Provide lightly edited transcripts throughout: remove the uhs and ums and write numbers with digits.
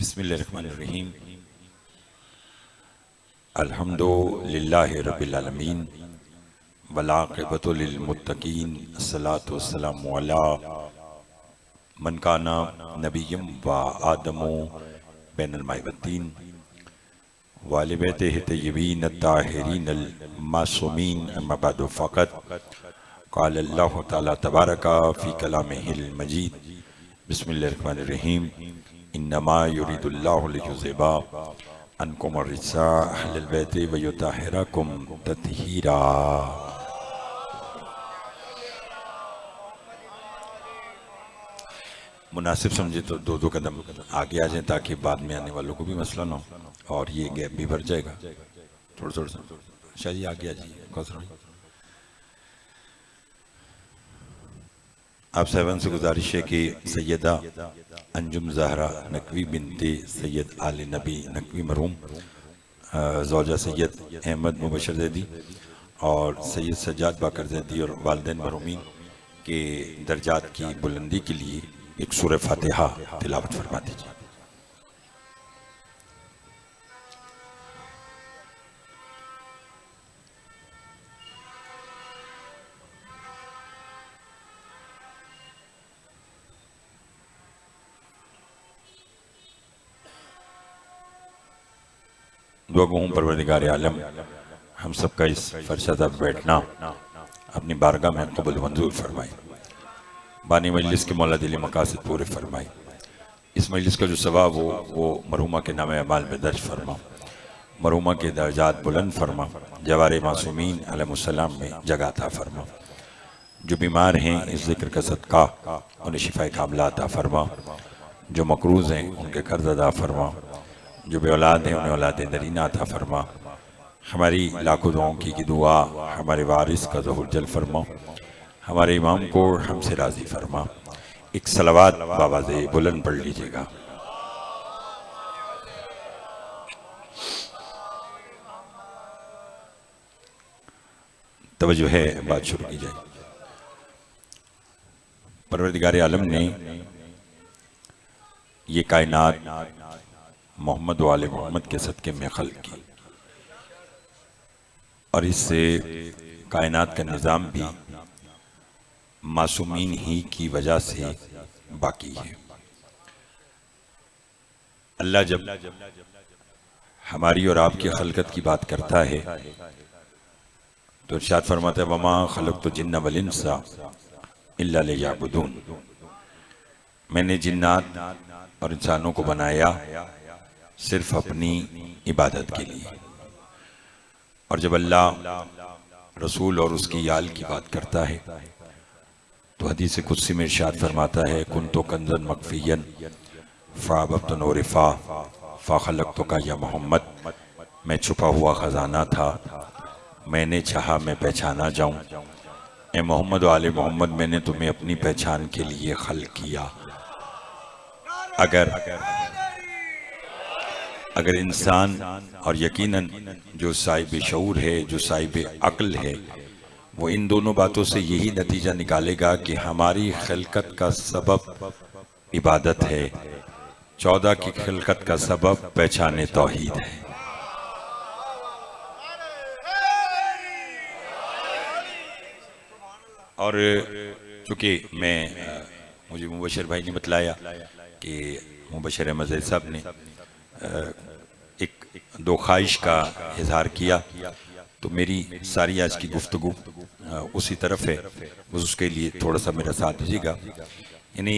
बिस्मिल्लाहिर्रहमानिर्रहीम। अल्हम्दुलिल्लाहि रब्बिल आलमीन वलाक़िबतु लिल मुत्तक़ीन अस्सलातु वस्सलामु अला मन काना नबिय्यम व आदमु बैनल माइ वत्तीन व आलि बैतिहि तय्यबीन अत्ताहिरीन अल मासूमीन अम्मा बअदु फ़क़त क़ाल अल्लाहु तआला तबारका फ़ी कलामिहिल मजीद। बिस्मिल्लाहिर्रहमानिर्रहीम। इन्नमा युरीदुल्लाहु लियुज़हिबा अन्कुम अर्रिज्सा अहलल बैति व युत्तहिरकुम तत्हीरा। मुनासिब समझे तो दो दो कदम आगे आ जाएं ताकि बाद में आने वालों को भी मसला ना हो और ये गैप भी भर जाएगा। थोड़ा थोड़ा सा शायद ये आगे आ जाइए। आप साहबान से गुजारिश है कि सैयदा अंजुम ज़हरा नकवी बिनते सैयद आले नबी नकवी मरहूम ज़ौजा सैयद अहमद मुबशर ज़ैदी और सैयद सज्जाद बाकर ज़ैदी और वालिदैन मरहूमीन के दर्जात की बुलंदी के लिए एक सूरह फातिहा तिलावत फरमा दीजिए। दुआ गो हूँ परवरदिगार आलम हम सबका इस फरशदा बैठना अपनी बारगाह में कबूल मंजूर फरमाए। बानी मजलिस के मौला दिली मकासद पूरे फरमाए। इस मजलिस का जो सवाब हो वो मरहुमा के नाम अमाल में दर्ज फरमा, मरहुमा के दर्जात बुलंद फरमा, जवारे मासूमीन अलैहिस्सलाम में जगह अता फरमा। जो बीमार हैं इस जिक्र का सदका उन्हें शिफाए कामिला अता फरमा। जो मकरूज़ हैं उनके कर्ज अदा फरमा। जो बे औलाद हैं उन्हें औलाद दरीना अता फरमा। हमारी लाखों दुआओं की दुआ हमारे वारिस का ज़हूर जल फरमा। हमारे इमाम को हमसे राज़ी फरमा। एक सलावात बावाज़े बुलंद पढ़ लीजिएगा। तवज्जो है, बात शुरू की जाए। परवरदिगार आलम ने ये कायनात मोहम्मद वाले मोहम्मद के सदक़े में खल्क़ की और इससे कायनात का निज़ाम भी मासूमीन ही की वजह से बाकी है। अल्लाह जब हमारी और आपकी खलकत की बात करता है तो इरशाद फरमाता है वमा खलक़तु जिन्ना वल इंसा इल्ला लियअबुदून। मैंने जिन्नात और इंसानों को बनाया सिर्फ अपनी इबादत के लिए। और जब अल्लाह रसूल और उसकी याल की बात करता है तो हदीस कुदसी में इरशाद फरमाता है कुन्तु कंज़न मख्फियन फ़अबदतु नूरिफ़ा फ़खलक़तुका या मोहम्मद। मैं छुपा हुआ ख़जाना था, मैंने चाहा मैं पहचाना जाऊं। ए मोहम्मद वाले मोहम्मद, मैंने तुम्हें अपनी पहचान के लिए खल्क़ किया। अगर इंसान और यकीनन जो साहिब शऊर है, जो साहिब अक्ल है, वो इन दोनों बातों से यही नतीजा निकालेगा कि हमारी खिलकत का सबब इबादत है, 14 की खिलकत का सबब पहचाने तौहीद है। और चूँकि मुझे मुबशर भाई ने बतलाया कि मुबशर अहमद ज़ैद साहब ने एक दो ख्वाहिश का इजहार किया तो मेरी सारी आज की गुफ्तगू उसी तरफ है, बस उसके लिए थोड़ा सा मेरा साथ दीजिएगा। यानी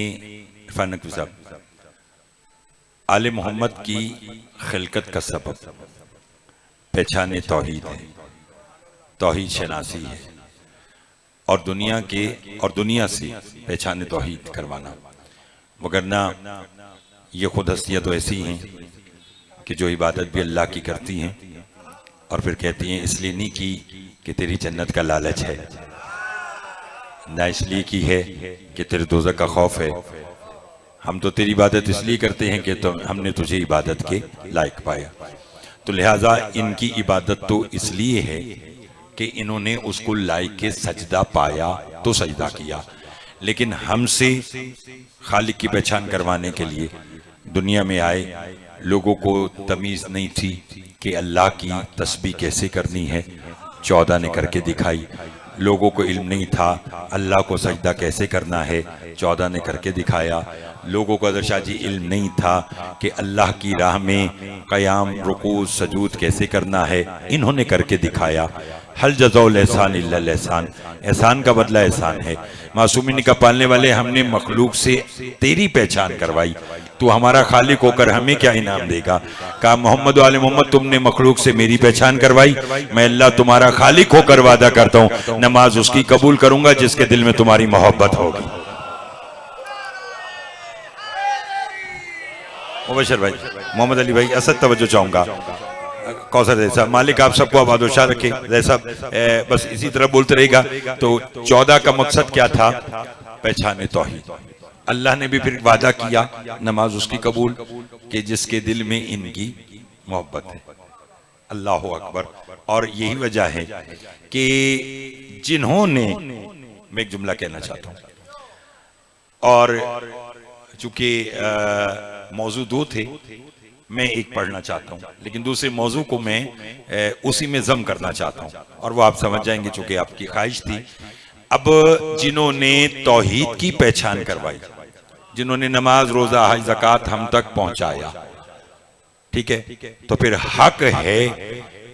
इरफान नकवी साहब, आले मोहम्मद की खिलकत का सबब पहचाने तौहीद है, तौहीद शनासी है और दुनिया से पहचाने तौहीद करवाना। वगरना ये खुद हस्तियाँ तो ऐसी हैं कि जो इबादत भी अल्लाह की करती हैं और फिर कहती हैं इसलिए नहीं की कि तेरी जन्नत का लालच है, ना इसलिए की है कि तेरे दोज़ख का खौफ है। हम तो तेरी इबादत इसलिए करते हैं कि हमने तुझे इबादत के लायक पाया। तो लिहाजा इनकी इबादत तो इसलिए है कि इन्होंने उसको लायक के सजदा पाया तो सजदा किया, लेकिन हमसे खालिक की पहचान करवाने के लिए दुनिया में आए, लोगों को तमीज़ नहीं थी कि अल्लाह की तस्बीह कैसे करनी है, 14 ने करके दिखाई। लोगों को इल्म नहीं था अल्लाह को सजदा कैसे करना है, 14 ने करके दिखाया। लोगों को अदर शाह जी इल्म नहीं था कि अल्लाह की राह में क़याम, रुकू, सजूद कैसे करना है, इन्होंने करके दिखाया। हल जज़ाउल एहसान इल्लल एहसान, एहसान का बदला एहसान है। मासूमीन का पालने वाले, हमने मखलूक से तेरी पहचान करवाई, तू हमारा खालिक होकर हमें क्या इनाम देगा। कहा मोहम्मद वाले मोहम्मद, तुमने मखलूक से मेरी पहचान करवाई, मैं अल्लाह तुम्हारा खालिक होकर वादा करता हूँ नमाज उसकी कबूल करूंगा जिसके दिल में तुम्हारी मोहब्बत होगी। मुबशर भाई, मोहम्मद अली भाई, असद तवज्जो चाहूंगा। कौसर जैसा मालिक आप सबको आबादोशाह रखे। जैसा बस इसी तरह बोलते रहेगा। तो 14 का मकसद क्या था? पहचाने तौहीद। अल्लाह ने भी फिर वादा किया नमाज उसकी कबूल कि जिसके दिल में इनकी मोहब्बत है। अल्लाह अकबर। और यही वजह है कि जिन्होंने, मैं एक जुमला कहना चाहता हूं, और चूंकि मौजू दो थे, मैं एक पढ़ना चाहता हूं, लेकिन दूसरे मौजू को मैं उसी में जम करना चाहता हूं और वो आप समझ जाएंगे चूंकि आपकी ख्वाहिश थी। अब जिन्होंने तौहीद की पहचान करवाई, जिन्होंने नमाज, रोजा, हज, ज़कात हम तक पहुंचाया, ठीक है, तो फिर हक है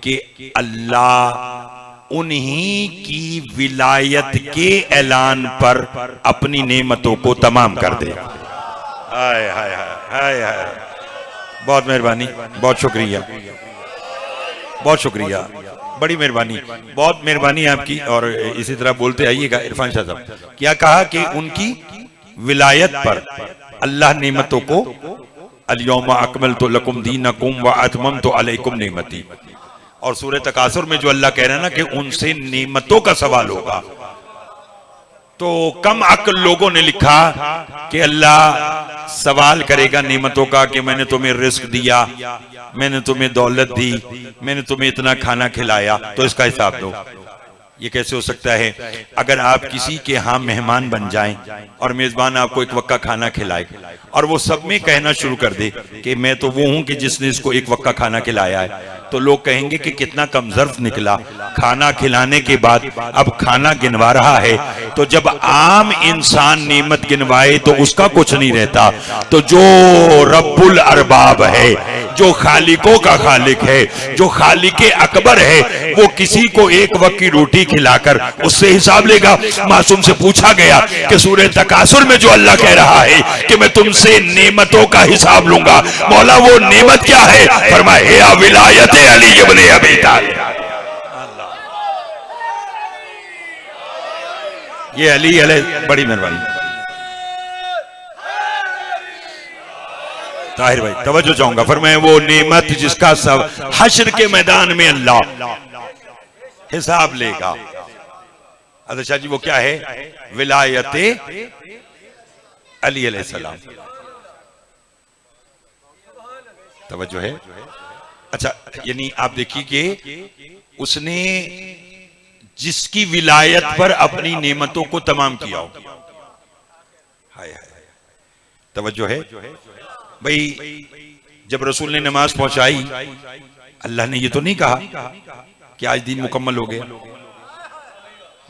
कि अल्लाह उन्हीं की विलायत के ऐलान पर अपनी नेमतों को तमाम कर दे। हाय हाय हाय हाय, बहुत मेहरबानी, बहुत शुक्रिया, बहुत शुक्रिया, बड़ी मेहरबानी, बहुत मेहरबानी आपकी। और इसी तरह बोलते आइएगा। इरफान शाह साहब क्या कहा कि उनकी विलायत पर अल्लाह नेमतों को, अल-यौमा अकमलतु लकुम दीनकुम व अतममतु अलैकुम नेमती, और सूरह तकासुर में जो अल्लाह कह रहा है ना कि उनसे नेमतों का सवाल होगा, तो कम अक्ल लोगों ने लिखा कि अल्लाह सवाल करेगा नेमतों का कि मैंने तुम्हें रिस्क दिया, मैंने तुम्हें दौलत दी, मैंने तुम्हें इतना खाना खिलाया, तो इसका हिसाब दो। ये कैसे हो सकता है? अगर आप किसी के यहाँ मेहमान बन जाएं और मेजबान आपको एक वक्का खाना खिलाए और वो सब में कहना शुरू कर दे कि मैं तो वो हूं कि जिसने इसको एक वक्का खाना खिलाया है, तो लोग कहेंगे कि कितना कमजर्फ निकला। खाना खिलाने के बाद अब खाना गिनवा रहा है, तो जब आम इंसान नेमत गिनवाए तो उसका कुछ नहीं रहता। तो जो रब्बुल अरबाब है, जो खालिकों का खालिक है, जो खालिके अकबर है, वो किसी को एक वक्त की रोटी खिलाकर उससे हिसाब लेगा। मासूम से पूछा गया कि सूरह तकासुर में जो अल्लाह कह रहा है कि मैं तुमसे नेमतों का हिसाब लूंगा, मौला वो नेमत क्या है? फरमाया विलायत अली इब्ने अबी तालिब। ये अली अलैहि, बड़ी मेहरबानी। ताहिर भाई तवज्जो चाहूंगा। फरमाया वो नेमत जिसका सब हश्र के मैदान में अल्लाह हिसाब लेगा। अदर शाह जी वो क्या है? विलायत अली अलैहिस्सलाम। तवज्जो है? अच्छा, यानी आप देखिए कि उसने जिसकी विलायत पर अपनी नेमतों को तमाम किया हो। हाय हाय, तवज्जो है भाई। जब रसूल ने नमाज पहुंचाई, अल्लाह ने ये तो नहीं कहा कि आज दिन मुकम्मल हो गया।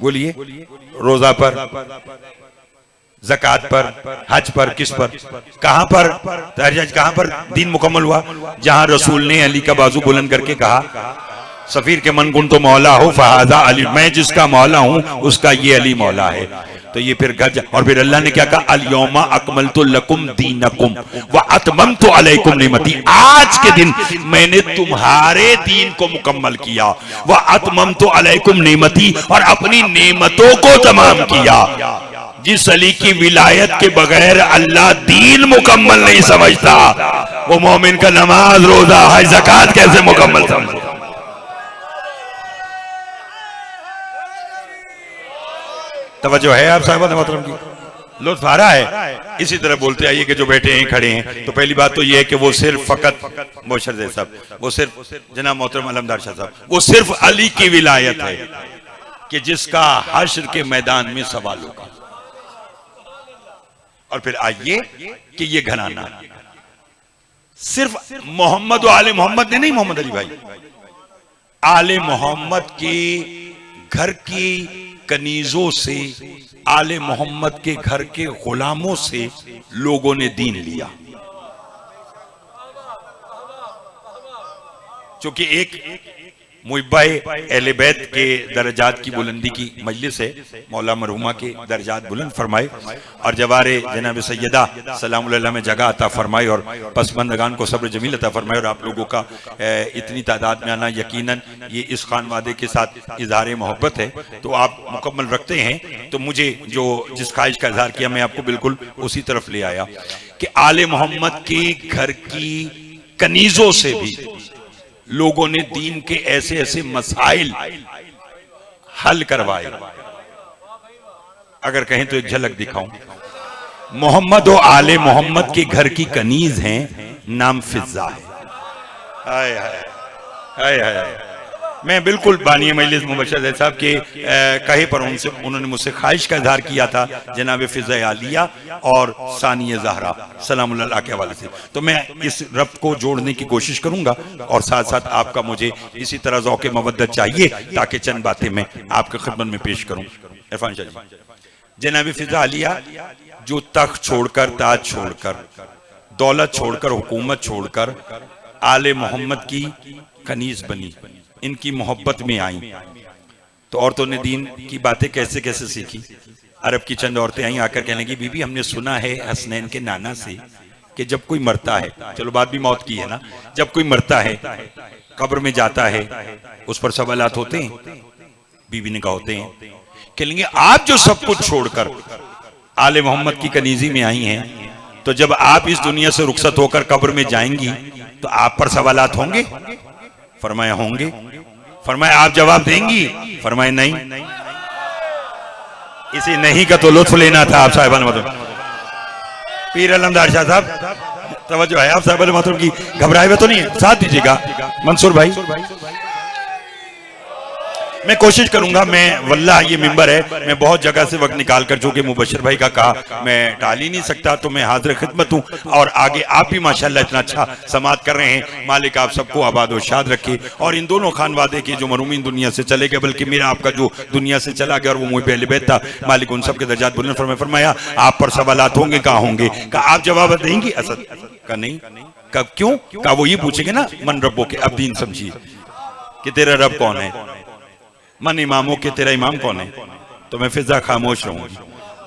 बोलिए, रोजा पर, ज़कात पर, हज पर, किस पर, कहां पर, कहां पर दिन मुकम्मल हुआ? जहां रसूल ने अली का बाजू बुलंद करके कहा, सफीर के मन गुन तो मौला हो फहाजा अली, मैं जिसका मौला हूं उसका ये अली मौला है। तो ये फिर घर, और फिर अल्लाह ने क्या कहा? अल-यौमा अकमलतु लकुम दीनकुम व अतममतु अलैकुम निमती, आज के दिन मैंने तुम्हारे दीन को मुकम्मल किया, व अतममतु अलैकुम निमती, और अपनी नेमतों को तमाम किया। जिस अली की विलायत के बगैर अल्लाह दीन मुकम्मल नहीं समझता, वो मोमिन का नमाज, रोजा, हज, ज़कात कैसे मुकम्मल समझता? तवज्जो है आप साहिबान मोहतरम की? लुत्फ आ रहा है? इसी तरह बोलते आइए कि जो बैठे हैं, खड़े हैं, तो पहली बात तो ये है कि वो सिर्फ फकत मोशर साहब, वो सिर्फ जनाब मोहतरम अलमदार शाह साहब, वो सिर्फ अली की विलायत है कि जिसका हश्र के मैदान में सवाल होगा। और फिर आइए कि ये घराना सिर्फ मोहम्मद और आले मोहम्मद ने नहीं, मोहम्मद अली भाई, आले मोहम्मद के घर की कनीजों से, आले मोहम्मद के घर के गुलामों से लोगों ने दीन लिया। क्योंकि एक मुहिब्बाए अहले बैत के दर्जात की बुलंदी की मजलिस है, मौला मरहुमा के दर्जात बुलंद फरमाए और जवारे जनाब सैयदा सलामुल्लाह में जगह अता फरमाए और पसमंदगान को सब्र जमील अता फरमाए। और आप लोगों का इतनी तादाद में आना यकीनन ये इस खानवादे के साथ इजहार मोहब्बत है, तो आप मुकम्मल रखते हैं। तो मुझे जो जिस ख्वाहिश का इजहार किया मैं आपको बिल्कुल उसी तरफ ले आया कि आले मोहम्मद के घर की कनीजों से भी लोगों ने दीन के ऐसे ऐसे मसाइल हल करवाए। अगर कहें तो एक झलक दिखाऊं, मोहम्मद और आले मोहम्मद के घर की कनीज हैं, नाम फिजा है। हाय हाय हाय हाय। मैं बिल्कुल बानी मजलिस मुबशर साहब के कहे पर उन्होंने मुझसे ख्वाहिश का इजहार किया था जनाब फिजा आलिया और सानिया ज़हरा सलामुल्लाह के हवाले से। तो मैं इस रब्त को जोड़ने की कोशिश करूंगा और साथ साथ आपका मुझे इसी तरह ज़ौक़ मवद्दत चाहिए ताकि चंद बातें मैं आपके खिदमत में पेश करूं। इरफान शाह जी, जनाब फिजा आलिया जो तख्त छोड़कर, ताज छोड़कर, दौलत छोड़कर, हुकूमत छोड़कर आले मोहम्मद की कनीज बनी, इनकी मोहब्बत में आई, तो औरतों ने दीन की बातें कैसे कैसे सीखी। अरब की चंद औरतें आई, आकर कहने लगी, बीबी हमने सुना है हसनैन के नाना से कि जब कोई मरता है, चलो बात भी मौत की है ना, जब कोई मरता है कब्र में जाता है उस पर सवालात होते हैं। बीबी ने कहा होते हैं। कहेंगे आप जो सब कुछ छोड़कर आले मोहम्मद की कनीजी में आई हैं, तो जब आप इस दुनिया से रुखसत होकर कब्र में जाएंगी तो आप पर सवालात होंगे? फरमाया होंगे। फरमाया आप जवाब देंगी? फरमाया नहीं। इसी नहीं का तो लुत्फ लेना था आप साहिबान मतलब पीर अलमदार शाह साहब, तवज्जो है आप साहिबान मतलब की, घबराए हुए तो नहीं है, साथ दीजिएगा मंसूर भाई। मैं कोशिश करूंगा, मैं वल्लाह ये मिंबर है, मैं बहुत जगह से वक्त निकाल कर, जो कि मुबशर भाई का कहा मैं टाल ही नहीं सकता, तो मैं हाजिर खिदमत हूँ। और आगे आप भी माशाल्लाह इतना अच्छा समात कर रहे हैं, मालिक आप सबको आबाद और शाद रखे। और इन दोनों खानवादे के जो मरूमीन दुनिया से चले गए, बल्कि मेरा आपका जो दुनिया से चला गया और वो मुझे पहले बैठ था, मालिक उन सब के दर्जात बुलंद फरमाए। फरमाया आप पर सवालात होंगे, कहाँ होंगे? कहा आप जवाब देंगी? असद का नहीं। कब क्यों? कहा वो ये पूछेंगे ना मन रब्बों के, अब दीन समझिए कि तेरा रब कौन है, मन इमामों के तेरा इमाम कौन है? तो मैं फिजा खामोश रहूंगी।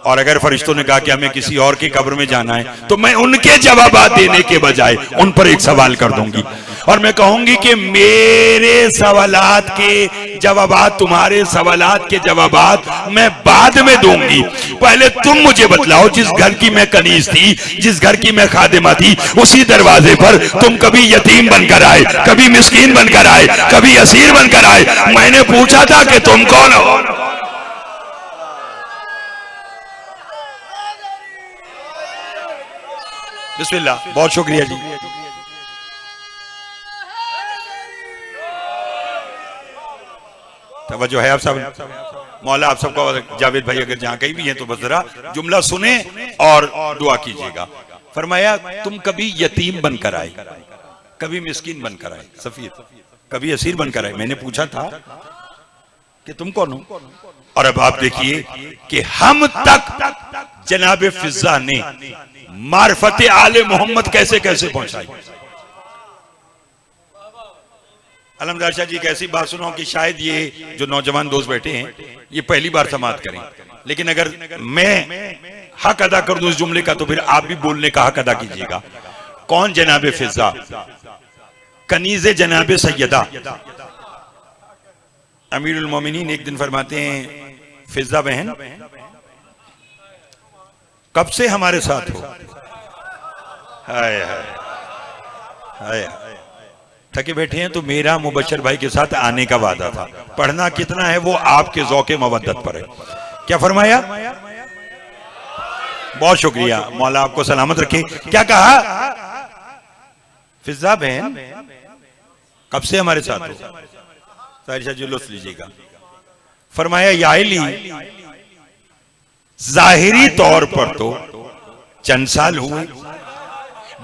और अगर फरिश्तों ने कहा कि हमें किसी और की कब्र में जाना है, तो मैं उनके जवाब देने के बजाय उन पर एक सवाल कर दूंगी और मैं कहूंगी कि मेरे सवालात के जवाबात, तुम्हारे सवालात के जवाबात मैं बाद में दूंगी। पहले तुम मुझे बतलाओ, जिस घर की मैं कनीज थी, जिस घर की मैं खादिमा थी, उसी दरवाजे पर तुम कभी यतीम बनकर आए, कभी मिस्कीन बनकर आए, कभी असीर बनकर आए। मैंने पूछा था कि तुम कौन हो? बिस्मिल्लाह, बहुत शुक्रिया जी। तवज्जो है आप सब, मौला आप सबको, जावेद भाई अगर जहां कहीं भी हैं तो बस जरा जुमला सुने और दुआ कीजिएगा। फरमाया तुम कभी यतीम बनकर आए, कभी मिस्कीन बनकर आए, सफीर कभी असीर बनकर आए। मैंने पूछा था कि तुम कौन हो? और अब आप देखिए कि हम तक जनाब फिजा ने मार्फत आले मोहम्मद कैसे कैसे पहुंचाई। अलमदार शाह जी एक ऐसी बात सुनाओ कि शायद ये जो नौजवान दोस्त बैठे हैं ये पहली बार समात करें, लेकिन अगर मैं हक अदा कर दूं इस जुमले का तो फिर आप भी बोलने का हक अदा कीजिएगा। कौन जनाब फिजा? कनीज़े जनाब सैयदा। अमीरुल मोमिनीन एक दिन फरमाते हैं, फिजा बहन कब से हमारे साथ हो? हाय हाय हाय, थके बैठे हैं तो मेरा मुबशर भाई के साथ आने का वादा था। पढ़ना कितना है वो आपके ज़ौक़े मवद्दत पर है। क्या फरमाया? बहुत शुक्रिया, मौला आपको सलामत रखे। क्या कहा? फिजा बहन कब से हमारे साथ हो? साहिर शाह जी लुत्फ लीजिएगा। फरमाया याइली, जाहिरी तौर पर तो चंद साल हुए,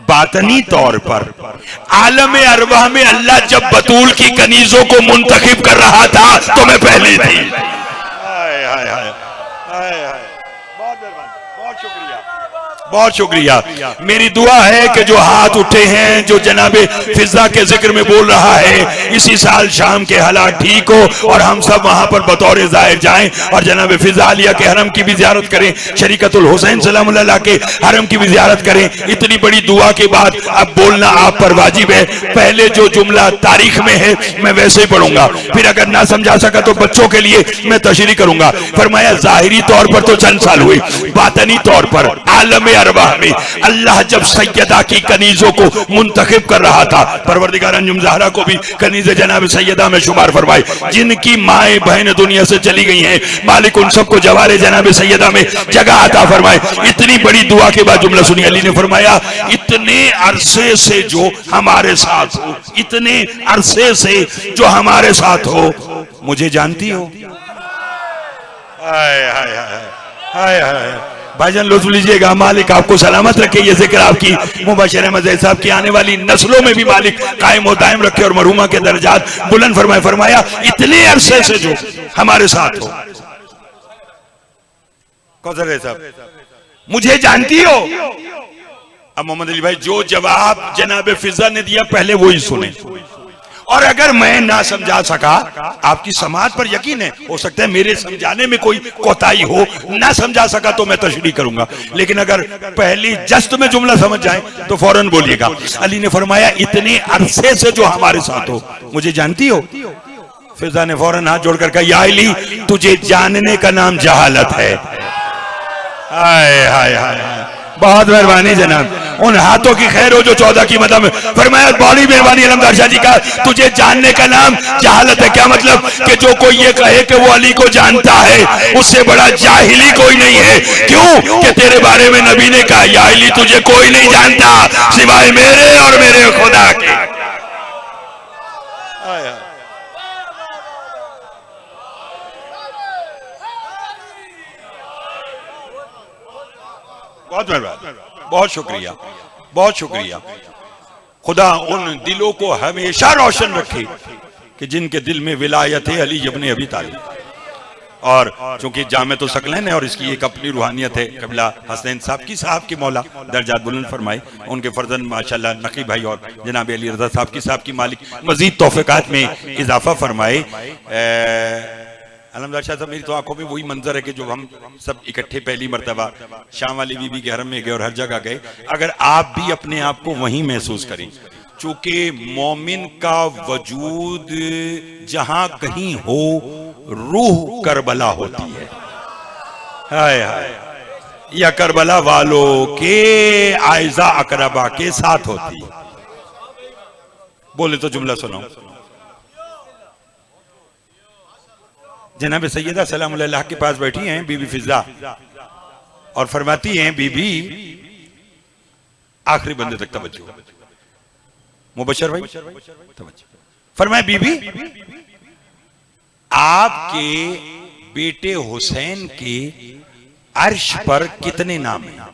बातनी तौर पर आलम अरवाह में अल्लाह जब बतूल की कनीजों को मुंतखब कर रहा था तो मैं पहले थी। हाय हाय हाय हाय हाय, बहुत मेहरबानी, बहुत शुक्रिया, बहुत शुक्रिया। मेरी दुआ है कि जो हाथ उठे हैं, जो जनाबे फिजा के जिक्र में बोल रहा है, इसी साल शाम के हालात ठीक हो और हम सब वहां पर बतौर ज़ाहिर जाएं और जनाबे फिजा आलिया के हरम की भी ज़ियारत करें, शरीकतुल हुसैन सलामुल्लाह के हरम की भी ज़ियारत करें। इतनी बड़ी दुआ के बाद अब बोलना आप पर वाजिब है। पहले जो जुमला तारीख में है मैं वैसे ही पढ़ूंगा, फिर अगर ना समझा सका तो बच्चों के लिए मैं तशरीह करूंगा। फरमाया ज़ाहिरी तौर पर तो चंद साल हुए, बातनी तौर पर आलम अरवाह में अल्लाह जब सैयदा की कनीजों को मुंतखब कर रहा था, परवरदिगार अंजुम ज़हरा को भी कनीज़ जनाब सैयदा में शुमार फरमाए। जिनकी माएँ बहन दुनिया से चली गई हैं, मालिक उन सबको जवारे जनाब सैयदा में जगह अता फरमाए। इतनी बड़ी दुआ के बाद जुमला सुनिए, अली ने फरमाया इतने अरसे से जो हमारे साथ हो, इतने अरसे से जो हमारे साथ हो, मुझे जानती हो। हाय हाय हाय हाय हाय, भाईजान लुत्फ लीजिएगा, मालिक आपको सलामत रखे। ये जिक्र आपकी मुबशर अहमद ज़ैद साहब की आने वाली नस्लों में भी मालिक कायम व दायम रखे और मरहुमा के दर्जात बुलंद फरमाए। फरमाया इतने अरसे से जो हमारे साथ हो, कौसर साहब मुझे जानती हो। अब मोहम्मद अली भाई जो जवाब जनाब फिजा ने दिया पहले वो ही सुने, और अगर मैं ना समझा सका, आपकी समाज पर यकीन है, हो सकता है मेरे समझाने में कोई कोताही हो, ना समझा सका तो मैं तशरीह करूंगा, लेकिन अगर पहली जस्त में जुमला समझ जाए तो फौरन बोलिएगा। अली ने फरमाया इतने अरसे से जो हमारे साथ हो, मुझे जानती हो। फिजा ने फौरन हाथ जोड़कर कहा या अली, तुझे जानने का नाम जहालत है। हाय हाय हाय, बहुत मेहरबानी जनाब, उन हाथों की खैर हो जो 14 की मदद में। फरमाया बड़ी मेहरबानी अलमदार शाह जी का, तुझे जानने का नाम जहालत है। क्या मतलब कि जो कोई ये कहे कि वो अली को जानता है, उससे बड़ा जाहिली कोई नहीं है। क्यों कि तेरे बारे में नबी ने कहा या अली तुझे कोई नहीं जानता सिवाय मेरे और मेरे खुदा के। बहुत मेहरबान, बहुत शुक्रिया, बहुत शुक्रिया। खुदा उन दिलों को हमेशा रोशन रखे कि जिनके दिल में विलायत है अली इब्न अबी तालिब। और चूंकि जामे तो सकलैन है और इसकी एक अपनी रूहानियत है, कबीला हसनैन साहब की साहब के मौला दर्जात बुलंद फरमाए, उनके फर्जंद माशाल्लाह नकी भाई और जनाब अली रजा साहब की साहब की मालिक मजीद तौफीकात में इजाफा फरमाए। अलमदार शाह साहब मेरी तो आंखों में वही मंजर है कि जो हम सब इकट्ठे पहली मर्तबा शाम वाली बीबी के हरम में गए और हर जगह गए, अगर आप भी अपने आप को वहीं महसूस करें, चूंकि मोमिन का वजूद जहां कहीं हो रूह करबला होती है। हाय हाय, या करबला वालों के आयजा अकरबा के साथ होती है। बोले तो जुमला सुनाओ। जनाब सैयदा सलामुल्लाह के पास बैठी हैं बीबी फिजा और फरमाती हैं बीबी, आखिरी बंदे तक तवज्जो, मुबशर भाई तवज्जो। फरमाए बीबी, आपके बेटे हुसैन के अर्श पर कितने नाम हैं?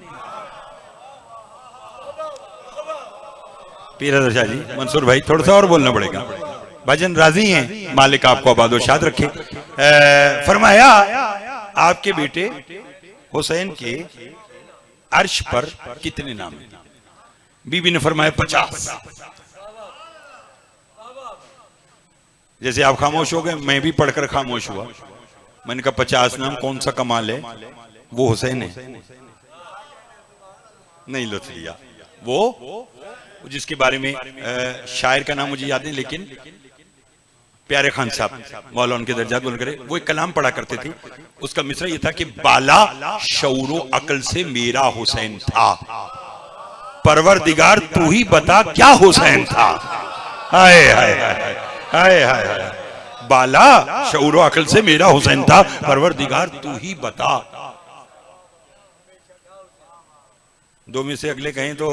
पीर शाह जी, मंसूर भाई थोड़ा सा और बोलना पड़ेगा। भाईजान राजी हैं, मालिक आपको आबाद शाद रखे। फरमाया आपके बेटे हुसैन के अर्श पर कितने नाम हैं? बीबी ने फरमाया 50। जैसे आप खामोश हो गए, मैं भी पढ़कर खामोश हुआ। मैंने कहा 50 नाम कौन सा कमाल है, वो हुसैन है। नहीं लुत्फ लिया। वो जिसके बारे में शायर का नाम मुझे याद नहीं, लेकिन प्यारे खान साहब मौला उनके दर्जात बुलंद करे, वो एक कलाम पढ़ा करते थे। उसका मिसरा ये था कि बाला शऊरो अकल से मेरा हुसैन था, परवरदिगार तू ही बता क्या हुसैन था। हाय हाय हाय हाय हाय, बाला शऊरो अकल से मेरा हुसैन था, परवरदिगार तू ही बता। दो में से अगले कहें तो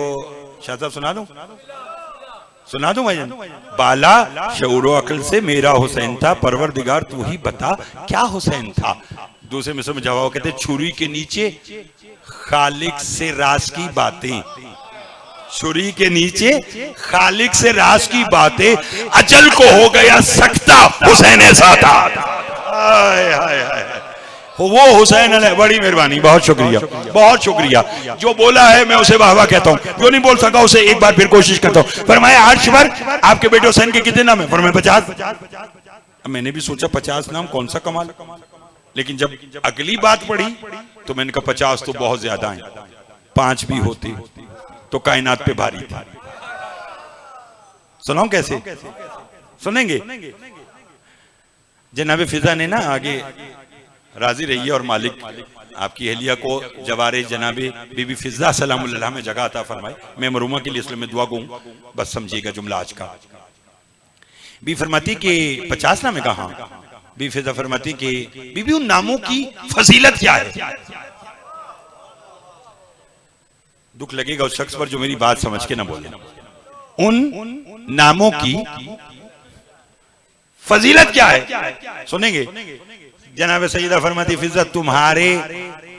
शाह साहब सुना दूं, सुना दूं भाईजान। बाला शऊरो अकल से मेरा हुसैन था, परवरदिगार तू ही बता क्या हुसैन था। दूसरे मिसर में जवाब कहते छुरी के नीचे खालिक से राज की बातें, छुरी के नीचे खालिक से राज की बातें, अजल को हो गया सकता हुसैन ऐसा था। हाय हाय हाय, वो हुसैन है। बड़ी मेहरबानी, बहुत शुक्रिया, बहुत शुक्रिया। जो बोला है मैं उसे वाह वाह कहता हूँ, जो नहीं बोल सका उसे एक बार फिर कोशिश करता हूँ। फरमाया अर्श पर आपके बेटे हुसैन के कितने नाम है? फरमाया 50। मैंने भी सोचा 50 नाम, कौन सा कमाल। लेकिन जब अगली बात पढ़ी तो मैंने कहा 50 तो बहुत ज्यादा है, 5 भी होते तो कायनात पे भारी था। सुनाऊं कैसे? सुनेंगे? जनाब फिजा ने ना आगे राजी रही है और मालिक आपकी अहलिया को जवारे जनाबे बीबी फिजा सलामुल्लाह में जगह अता फरमाए। मैं मरूमा के लिए इसलिए मैं दुआ कहूं, बस समझिएगा जुमला आज का। बी फरमाती कि 50 नाम है। कहा? बी फिजा फरमाती कि बीबी उन नामों की फजीलत क्या है? दुख लगेगा उस शख्स पर जो मेरी बात समझ के ना बोले। उन नामों की फजीलत क्या है? सुनेंगे? जनाब सैयदा फरमाती फिजा तुम्हारे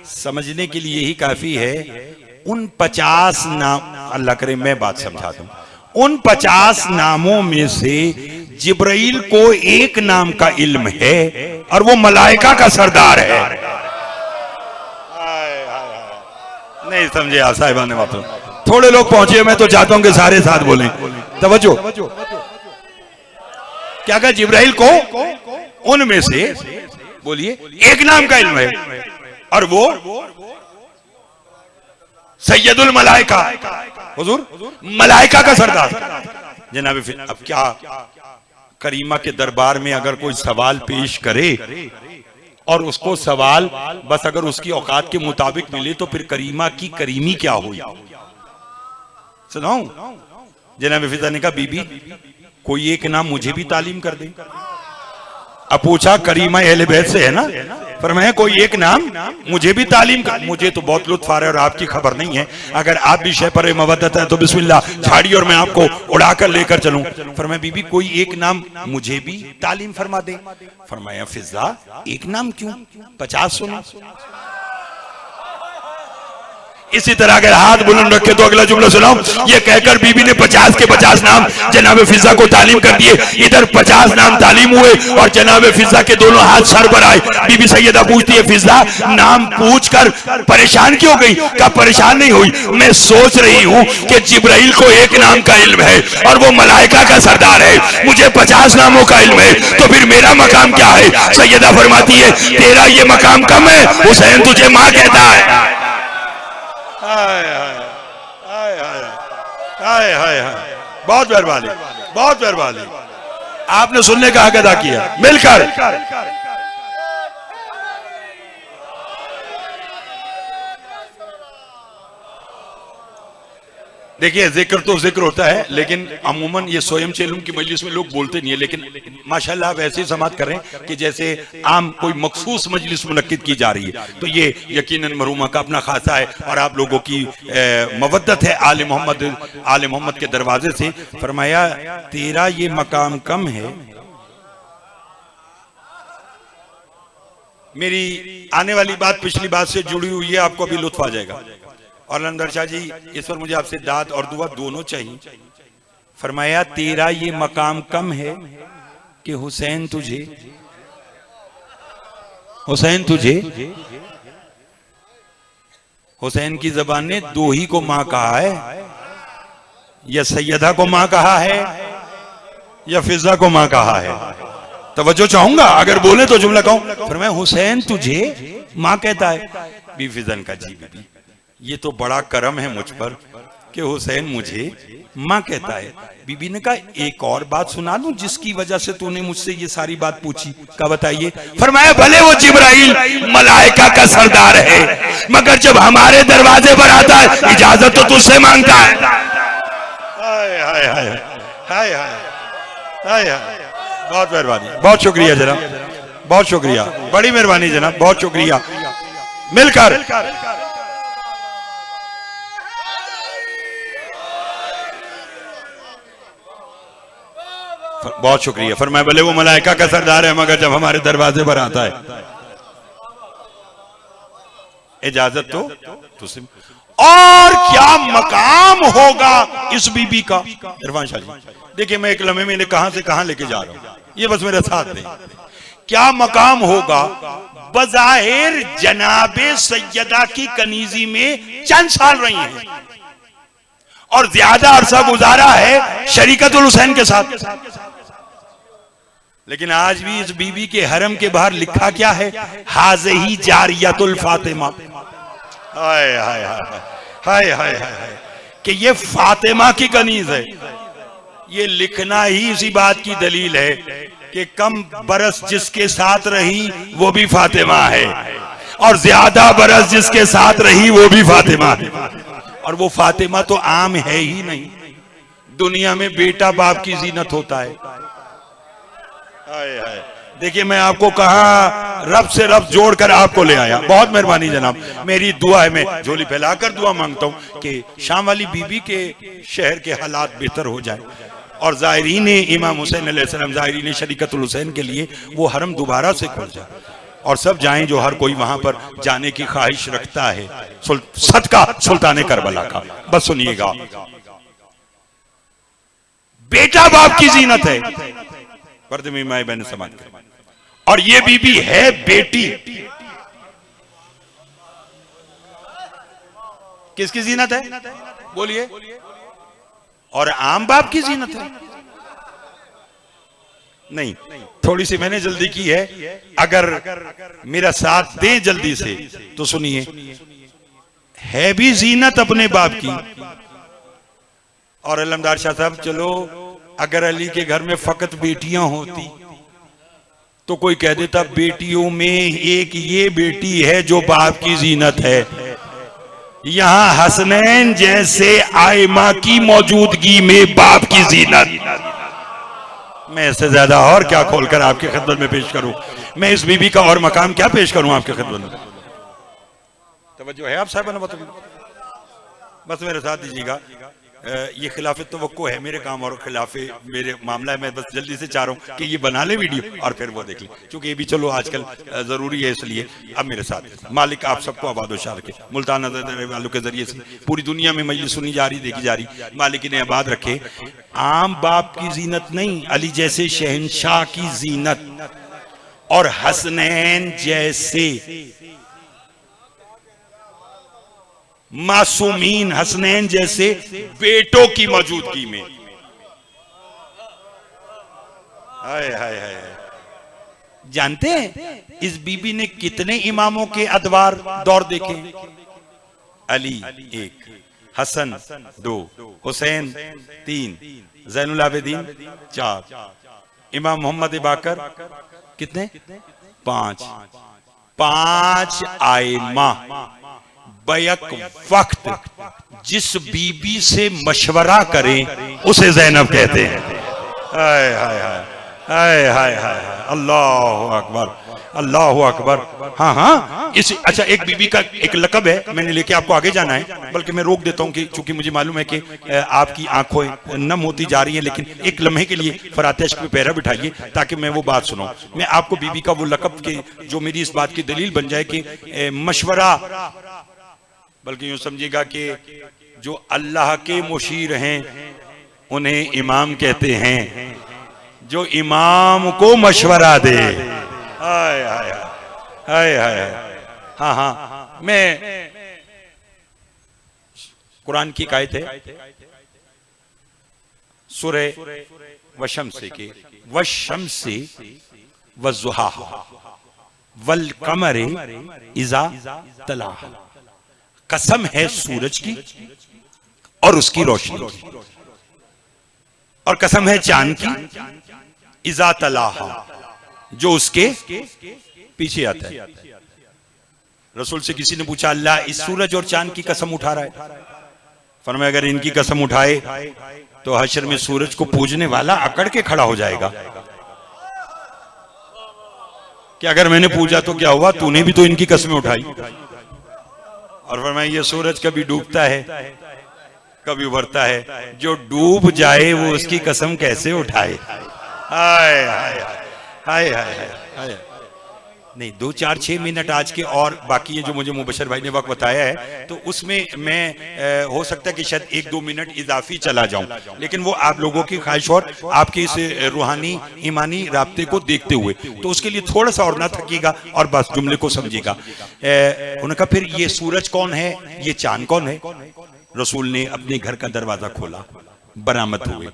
समझने के लिए ही काफी है। उन 50 नाम, अल्लाह करे मैं बात समझा दूं, उन 50 नामों में से जिब्राइल को एक नाम का इल्म है और वो मलाइका का सरदार है। नहीं समझे आप साहिबान ने बात? थोड़े लोग पहुंचे, मैं तो चाहता हूं कि सारे साथ बोलें। तवज्जो। क्या कहा? जिब्राइल को उनमें से, बोलिए, एक नाम का इल्म है और वो सैयदुल मलाइका, हुजूर मलाइका का सरदार। जनाब अब क्या करीमा के दरबार में अगर कोई सवाल पेश करे और उसको सवाल बस अगर उसकी औकात के मुताबिक मिले तो फिर करीमा की करीमी क्या हुई? सुनाऊं? जनाब फिजा ने कहा बीबी कोई एक नाम मुझे भी तालीम कर दे। अब पूछा करीमा अहले बैत से है ना, पर मैं कोई एक नाम मुझे भी तालीम कर। मुझे तो बहुत लुत्फ आ रहा है और आपकी खबर नहीं है, अगर आप भी शय पर मवद्दत है तो बिस्मिल्लाह झाड़ी और मैं आपको उड़ाकर लेकर चलूं। फरमाया बीबी कोई एक नाम मुझे भी तालीम फरमा दे। फरमाया फिजा एक नाम क्यों, 50 सुनो। इसी तरह अगर हाथ बुलंद रखे तो अगला जुमला सुनाओ। ये कहकर बीबी ने 50 के 50 नाम जनाब फिजा को तालीम कर दिए। इधर 50 नाम तालीम हुए और जनाब फिजा के दोनों हाथ सर पर आए। बीबी सैयदा पूछती है फिजा नाम पूछकर परेशान क्यों गई? क्या परेशान नहीं हुई, मैं सोच रही हूँ कि जिब्राइल को एक नाम का इल्म है और वो मलाइका का सरदार है, मुझे 50 नामों का इल्म है, तो फिर मेरा मकाम क्या है? सैयदा फरमाती है तेरा ये मकाम कम है, हुसैन तुझे माँ कहता है। हाय हाय हाय हाय हाय, बहुत मेहरबानी, बहुत मेहरबानी। आपने सुनने का हक अदा किया मिलकर। देखिए जिक्र तो जिक्र होता है, लेकिन अमूमन ये सोयम चेलुम की मजलिस में लोग बोलते नहीं है, लेकिन माशाल्लाह आप ऐसे ही समात कर रहे हैं कि जैसे आम कोई मखसूस मजलिस मुनक्किद की जा रही है। तो ये यकीनन मरूमा का अपना खासा है और आप लोगों की मवद्दत है आले मोहम्मद के दरवाजे से। फरमाया तेरा ये मकाम कम है। मेरी आने वाली बात पिछली बात से जुड़ी हुई है, आपको अभी लुत्फ आ जाएगा। और लंदर शाह जी इस पर मुझे आपसे दाद और दुआ दोनों चाहिए। फरमाया तेरा ये मकाम कम है कि हुसैन तुझे हुसैन की जबान ने दो ही को मां कहा है, या सैयदा को मां कहा है या फिजा को मां कहा है। तवज्जो चाहूंगा, अगर बोले तो जुमला कहूं। फरमाया हुसैन तुझे मां कहता है। बी फिजन का जी बीबी ये तो बड़ा करम है मुझ पर कि हुसैन मुझे मां कहता है। बीबी ने कहा एक और बात सुना दूं जिसकी वजह से तूने मुझसे ये सारी बात पूछी। क्या बताइए? फरमाया भले वो जिब्राइल मलाइका का सरदार है, मगर जब हमारे दरवाजे पर आता है इजाजत तो तुझसे मांगता है। हाय हाय हाय हाय हाय हाय, बहुत मेहरबानी, बहुत शुक्रिया जनाब, बहुत शुक्रिया, बड़ी मेहरबानी जनाब, बहुत शुक्रिया। मिलकर बहुत शुक्रिया। फरमाया भले वो मलाइका का सरदार है, मगर जब हमारे दरवाजे पर आता है इजाजत तो तुझसे। और क्या मकाम होगा इस बीबी का। इरफान शाह जी देखिए, मैं एक लम्हे में कहां से कहां लेके जा रहा हूं, ये बस मेरे साथ नहीं। क्या मकाम होगा, बज़ाहिर जनाबे सैयदा की कनीजी में चंद साल रही हैं और ज्यादा अरसा गुजारा है शरीकतुल हुसैन के साथ। लेकिन आज भी इस बीबी के हरम के बाहर लिखा क्या है, हाज़िही जारियतुल फातिमा। हाय हाय हाय हाय हाय हाय, कि ये फातिमा की कनीज है। ये लिखना ही इसी बात की दलील है कि कम बरस जिसके साथ रही वो भी फातिमा है और ज्यादा बरस जिसके साथ रही वो भी फातिमा है। और वो फातिमा तो आम है ही नहीं, दुनिया में बेटा बाप की जीनत होता है। हाय हाय, देखिए मैं आपको कहा रब से रब जोड़कर आपको ले आया, बहुत मेहरबानी जनाब। मेरी दुआ है, मैं झोली फैलाकर दुआ मांगता हूं कि शाम वाली बीबी के शहर के हालात बेहतर हो जाए और ज़ायरीन इमाम हुसैन अलैहिस्सलाम, ज़ायरीन शरीकतुल हुसैन के लिए वो हरम दोबारा से खुल जाए और सब जाएं जो हर कोई वहां पर जाने की ख्वाहिश रखता है। सदका सुल्तान करबला का। बस सुनिएगा, बेटा बाप की जीनत है, पर्दे में माए बहन समाज कर, और ये बीबी है बेटी। किसकी जीनत है बोलिए? और आम बाप की जीनत है नहीं। थोड़ी सी मैंने जल्दी की है, अगर मेरा साथ दे जल्दी से तो सुनिए, है भी जीनत अपने बाप की। और अलमदार शाह साहब, चलो अगर अली के घर में फकत बेटियां होती तो कोई कह देता बेटियों में एक ये बेटी है जो बाप की जीनत है। यहां हसनैन जैसे आयमा की मौजूदगी में बाप की जीनत। मैं इससे ज्यादा और क्या खोलकर आपकी खिदमत में पेश करूं, मैं इस बीबी का और मकाम क्या पेश करूं आपकी खिदमत में। तवज्जो है आप साहब, बस मेरे साथ दीजिएगा। ये खिलाफे तवक्को है मेरे काम और खिलाफे मेरे मामला है। मैं बस जल्दी से चाह रहा हूँ कि ये बना ले वीडियो और फिर वो देख ले, क्योंकि ये भी चलो आजकल जरूरी है। इसलिए अब मेरे साथ मालिक आप सबको आबाद-ओ-शाद रखे, मुल्तान वालों के जरिए से पूरी दुनिया में मजलिस सुनी जा रही, देखी जा रही, मालिक इन्हें आबाद रखे। आम बाप की जीनत नहीं, अली जैसे शहनशाह की जीनत और हसनैन जैसे मासूमीन, हसनैन जैसे बेटों की मौजूदगी में। हाय हाय हाय, जानते हैं इस बीबी ने कितने इमामों के अदवार दौर देखे? अली 1, हसन 2, हुसैन 3, ज़ैनुल आबिदीन 4, इमाम मोहम्मद बाकर कितने? 5। 5 आइमा बैक वक्त जिस बीबी से मशवरा करें उसे ज़ैनब कहते हैं। हाय हाय हाय हाय हाय हाय, अल्लाह अकबर अल्लाह अकबर। हाँ हाँ, इस अच्छा एक बीबी का एक लकब है, मैंने लेके आपको आगे जाना है, बल्कि मैं रोक देता हूँ कि चूंकि मुझे मालूम है कि आपकी आंखें नम होती जा रही हैं, लेकिन एक लम्हे के लिए फराते अश्क पे पैरा बिठाइए ताकि मैं वो बात सुनाऊं। मैं आपको बीबी का वो लकब के जो मेरी इस बात की दलील बन जाए कि मशवरा, बल्कि यूं समझिएगा कि जो अल्लाह के मुशीर हैं उन्हें इमाम कहते हैं, जो इमाम को मशवरा दे। हाय हाय हाय हाय, हाँ हाँ, मैं कुरान की आयत है सूरह वशम्स के, वशम्स वज़ुहाहा वल कमरे इज़ा तलाहा, कसम है सूरज की और उसकी रोशनी की, और कसम है चांद की इज़ा तलाहा, जो उसके पीछे आता है। रसूल से किसी ने पूछा अल्लाह इस सूरज और चांद की कसम उठा रहा है? फरमाया अगर इनकी कसम उठाए तो हशर में सूरज को पूजने वाला अकड़ के खड़ा हो जाएगा कि अगर मैंने पूजा तो क्या हुआ, तूने भी तो इनकी कसमें उठाई। और फरमाया ये सूरज कभी डूबता है कभी उभरता है, जो डूब जाए वो उसकी कसम कैसे उठाए। हाय हाय हाय हाय हाय। नहीं 2-4-6 मिनट आज के, और बाकी ये जो मुझे मुबशर भाई ने वक्त बताया है तो उसमें मैं हो सकता है कि शायद 1-2 मिनट इजाफी चला जाऊं, लेकिन वो आप लोगों की ख्वाहिश और आपके इस रूहानी ईमानी राब्ते को देखते हुए, तो उसके लिए थोड़ा सा और ना थकीगा और बस जुमले को समझिएगा। उन्होंने कहा फिर ये सूरज कौन है, ये चांद कौन है? रसूल ने अपने घर का दरवाजा खोला, बरामद हुए,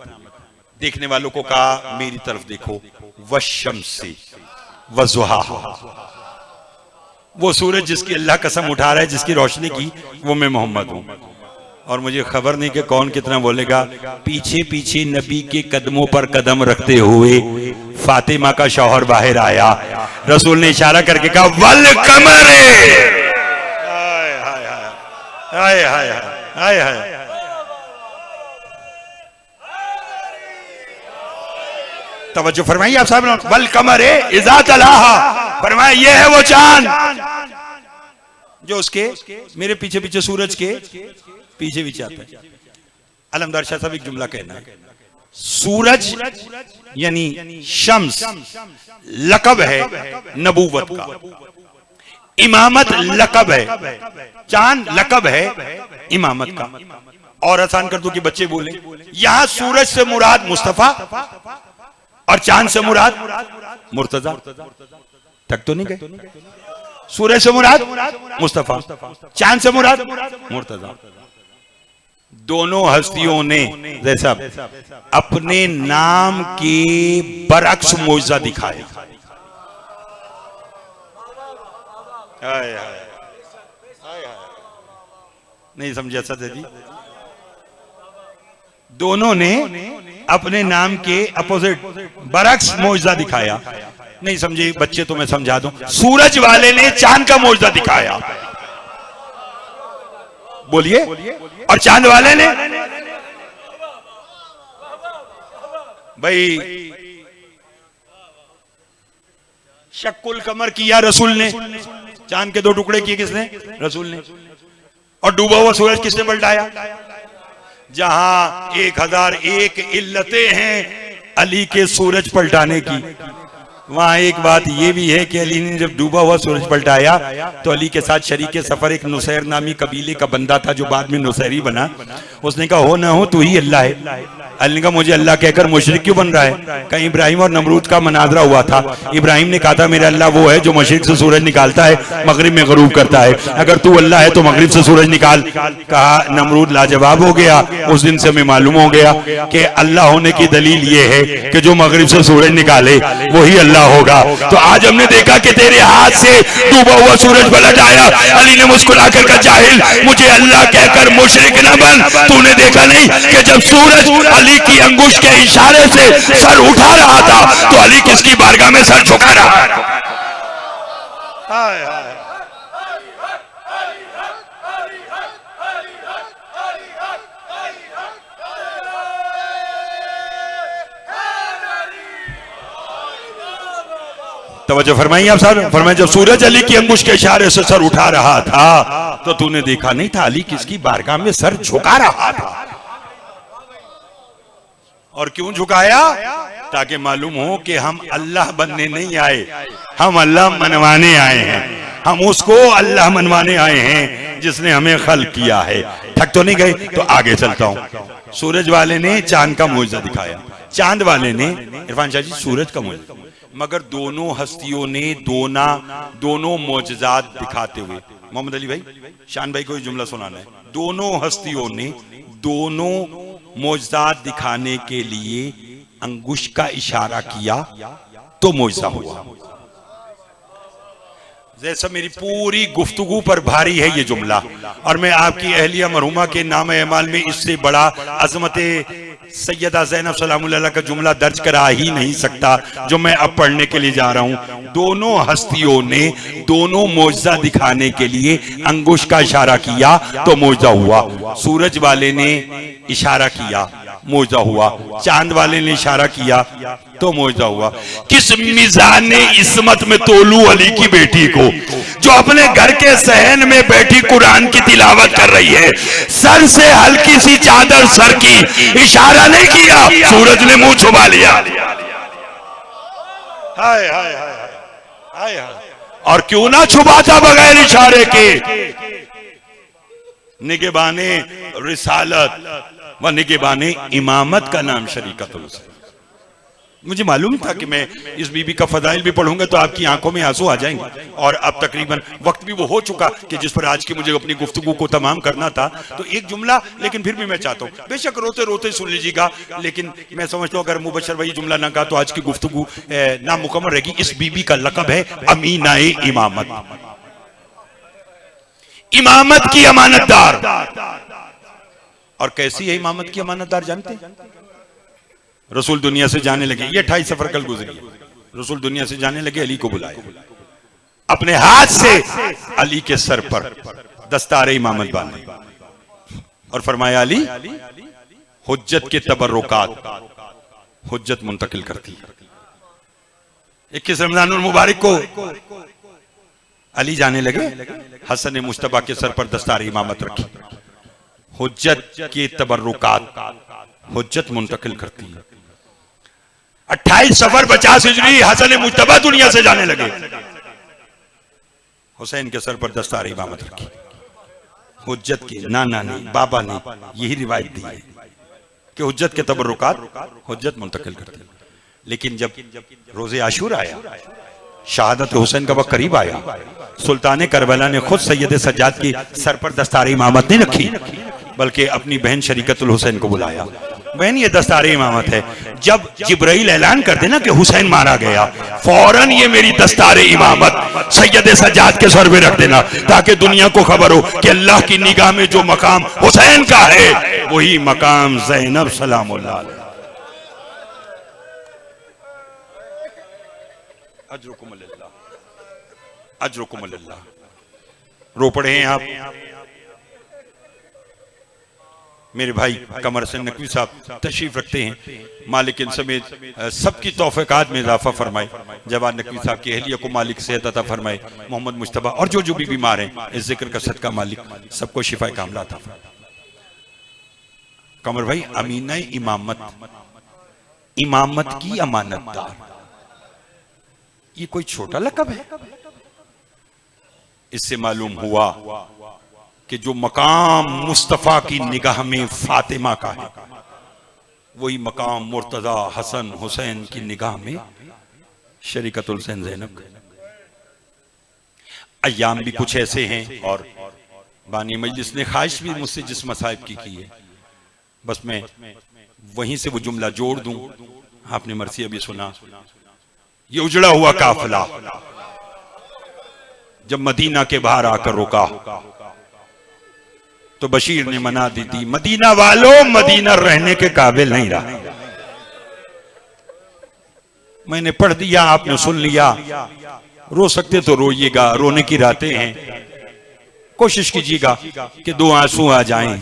देखने वालों को कहा मेरी तरफ देखो, वशम्सी वज़ुहाहा, वो सूरज जिसकी अल्लाह कसम उठा रहा है, जिसकी रोशनी की, वो मैं मोहम्मद हूं। और मुझे खबर नहीं कि कौन कितना बोलेगा। पीछे पीछे नबी के कदमों पर कदम रखते हुए फातिमा का शौहर बाहर आया, रसूल ने इशारा करके कहा वल कमर। हाय हाय हाय हाय हाय हाय, तवज्जो फरमाइए आप साहब। वल कमर इज़ा तलाहा, फरमाया ये है वो चांद जो उसके मेरे पीछे पीछे सूरज के पीछे पीछे आता है। अलमदार शाह साहब एक जुमला कहना है, सूरज यानी शम्स लकब है नबूवत का, इमामत लकब है, चांद लकब है इमामत का। और आसान कर दो कि बच्चे बोले, यहां सूरज से मुराद मुस्तफा और चांद से मुराद मुर्तजा। तक तो नहीं गए? सूरज से मुराद मुस्तफा, चांद से मुराद मुर्तजा। दोनों हस्तियों ने जैसा अपने नाम के बरअक्स मौजज़ा दिखाए। नहीं समझा सदर जी? दोनों ने अपने नाम के अपोजिट बरअक्स मौजज़ा दिखाया। नहीं समझे बच्चे तो मैं समझा दूं, सूरज वाले ने चांद का मौजज़ा दिखाया, बोलिए, और चांद वाले ने भाई शक्कुल कमर किया रसूल ने, चांद के 2 टुकड़े किए किसने? रसूल ने। और डूबा हुआ सूरज किसने पलटाया? जहां 1001 इल्लतें हैं अली के सूरज पलटाने की, वहां एक बात यह भी है कि अली ने जब डूबा हुआ सूरज पलटाया तो अली के साथ शरीके सफर एक नुसैर नामी कबीले का बंदा था जो बाद में नुसैरी बना। उसने कहा हो ना हो तू ही अल्लाह है। अली ने कहा मुझे अल्लाह कहकर मुशरिक क्यों बन रहा है? कहीं इब्राहिम और नमरूद का मनाजरा हुआ था। इब्राहिम ने कहा था मेरा अल्लाह वो है जो मशरिक से सूरज निकालता है, मगरिब में गरूब करता है, अगर तू अल्लाह है तो मगरिब से सूरज निकाल। कहा नमरूद लाजवाब हो गया। उस दिन से हमें मालूम हो गया कि अल्लाह होने की दलील ये है कि जो मगरिब से सूरज निकाले वही अल्लाह होगा। तो आज हमने देखा कि तेरे हाथ से डूबा हुआ सूरज पलट आया। अली ने मुस्कुराकर कहा जाहिल, मुझे अल्लाह कहकर मुशरिक न बन। तूने देखा नहीं कि जब सूरज अली की अंगुश के इशारे से सर उठा रहा था तो अली किसकी बारगाह में सर झुका रहा था? तवज्जो फरमाइए आप साहब। फरमाया जब सूरज अली की अंगुश के इशारे से सर उठा रहा था तो तूने देखा नहीं था अली किसकी बारगाह में सर झुका रहा था। और क्यों झुकाया? ताकि मालूम हो कि हम अल्लाह बनने नहीं आए, हम अल्लाह मनवाने आए हैं। हम उसको अल्लाह मनवाने आए हैं जिसने हमें खल्क किया है। थक तो नहीं गए? तो आगे चलता हूं। सूरज वाले ने चांद का मौजज़ा दिखाया, चांद वाले ने इरफान शाह जी सूरज का मौजज़ा। मगर दोनों हस्तियों ने दोनों मौजज़ात दिखाते हुए, मोहम्मद अली भाई शान भाई को ये जुमला सुनाना है, दोनों हस्तियों ने दोनों मौजज़ात दिखाने के लिए अंगुश का इशारा किया तो मौजज़ा हुआ। जैसा मेरी पूरी गुफ्तगू पर भारी है ये जुमला, और मैं आपकी अहलिया मरहुमा के नाम अमाल में इससे बड़ा अजमत सैयदा ज़ैनब सलामुल्लाह का जुमला दर्ज करा ही नहीं सकता जो मैं अब पढ़ने के लिए जा रहा हूं। दोनों हस्तियों ने दोनों मौजज़ा दिखाने के लिए अंगुश का इशारा किया तो मौजज़ा हुआ। सूरज वाले ने इशारा किया, मौजज़ा हुआ। चांद वाले ने इशारा किया तो मौजज़ा हुआ। किस मिजान ने इस्मत में तोलू अली की बेटी को, जो अपने घर के सहन में बैठी कुरान की तिलावत कर रही है, सर से हल्की सी चादर सर की, इशारा नहीं किया, सूरज ने मुंह छुपा लिया। हाय हाय हाय हाय हाय। और क्यों ना छुपाता बगैर इशारे के, निगहबाने रिसालत व निगहबाने इमामत का नाम शरीकतुल हुसैन। मुझे मालूम था कि मैं इस बीबी का फजाइल भी पढ़ूंगा तो आपकी आंखों में आंसू आ जाएंगे। और अब तकरीबन वक्त भी वो हो चुका कि जिस पर आज की मुझे अपनी गुफ्तगू को तमाम करना था। तो एक जुमला, लेकिन फिर भी मैं चाहता हूँ, बेशक रोते रोते सुन लीजिएगा, लेकिन मैं समझता हूँ अगर मुबशर भाई जुमला ना कहा तो आज की गुफ्तगू नामुकम्मल रहेगी। इस बीबी का लक़ब है अमीनाए इमामत, इमामत की अमानतदार। और कैसी है इमामत की अमानतदार जानते हैं? रसूल दुनिया से जाने लगे, ये 28 सफर कल गुजरी, रसूल दुनिया से जाने लगे, अली को बुलाए, अपने हाथ से अली के सर पर दस्तार इमामत बांधी और फरमाया अली हुज्जत के तबर्रुकात हुज्जत मुंतकिल करती है। 21 रमजान मुबारक को अली जाने लगे, हसन मुश्तबा के सर पर दस्तार इमामत रखी, हुज्जत के तबर्रुकात हुज्जत मुंतकिल करती है। 28 सफर 50 हिजरी हसन मुश्तबा दुनिया से जाने लगे, हुसैन के सर पर दस्तार इमामत रखी, हुज्जत की नाना नहीं बाबा नहीं, यही रिवायत दी है कि हुज्जत के तबर्रुकात हुज्जत मुंतकिल करती। लेकिन जब रोजे आशूर आया, शहादत हुसैन का वक्त करीब आया, सुल्तान करबला ने खुद सैयद सज्जाद की सर पर दस्तार इमामत नहीं रखी, बल्कि अपनी बहन शरीकतुल हुसैन को बुलाया। बहन ये दस्तार इमामत है, जब जिब्राइल ऐलान कर देना कि हुसैन मारा गया, फौरन ये मेरी दस्तार इमामत सैयद सज्जाद के सर पे रख देना, ताकि दुनिया को खबर हो कि अल्लाह की निगाह में जो मकाम हुसैन का है वही मकाम ज़ैनब सलामुल्लाह अलैहा। अजरुकुमुल्लाह, अजरुकुमुल्लाह। रो पड़े हैं आप। मेरे भाई कमर हसन नकवी साहब तशरीफ रखते हैं, मालिक इन समेत सबकी तौफीकात में इजाफा फरमाए। जवान नकवी साहब की अहलिया को मालिक सेहत अता फरमाए, मोहम्मद मुश्तबा और जो जो भी बीमार हैं इस जिक्र का सदका मालिक सबको शिफा कामला अता फरमाए। कमर भाई अमीना इमामत, इमामत की अमानतदार, ये कोई छोटा लक़ब है? इससे मालूम हुआ कि जो मकाम मुस्तफा की निगाह में फातिमा का है, वही मकाम मुर्तजा हसन हुसैन की निगाह में शरीकतुल हुसैन ज़ैनब का। अय्याम भी कुछ ऐसे हैं और बानी मजलिस ने ख्वाहिश भी मुझसे जिस मसाइब की है, बस मैं वहीं से वो जुमला जोड़ दूं। आपने मर्सी अभी सुना, ये उजड़ा हुआ काफिला जब मदीना के बाहर आकर रुका तो बशीर ने मना दी थी, मदीना वालों मदीना रहने के काबिल नहीं रहा। मैंने पढ़ दिया, आपने सुन लिया, रो सकते तो रोइएगा, रोने की रातें हैं, कोशिश कीजिएगा कि 2 आंसू आ जाएं।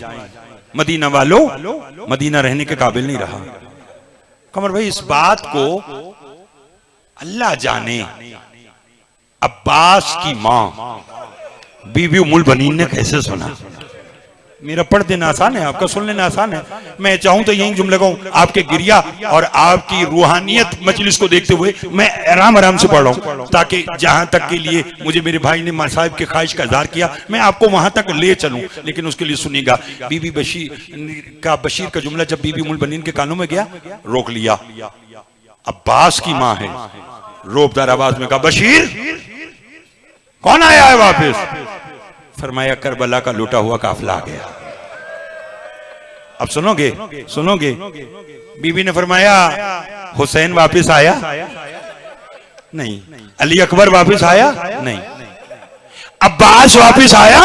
मदीना वालों मदीना रहने के काबिल नहीं रहा। कमर भाई इस बात को अल्लाह जाने अब्बास की मां बीबी उम्मुल बनीन ने कैसे सुना। मेरा पढ़ देना आसान है, आपका सुन लेना आसान है। मैं चाहूं तो यही जुमले कहूं, आपके गिरिया और आपकी रूहानियत मजलिस को देखते हुए मैं आराम आराम से पढ़ रहा हूं, ताकि जहां तक के लिए मुझे मेरे भाई ने साहिब के ख्वाहिश का इजहार किया, मैं आपको वहां तक ले चलूं। लेकिन उसके लिए सुनिएगा, बीबी बशीर का जुमला जब बीबी उम्मुल बनीन के कानों में गया, रोक लिया। अब्बास की मां है, रोबदार आवाज में कहा, बशीर कौन आया है वापस? फरमाया करबला का लूटा हुआ काफिला आ गया। अब सुनोगे सुनोगे। बीबी ने फरमाया, हुसैन वापस आया? नहीं। अली अकबर वापस आया? नहीं। अब्बास वापस आया?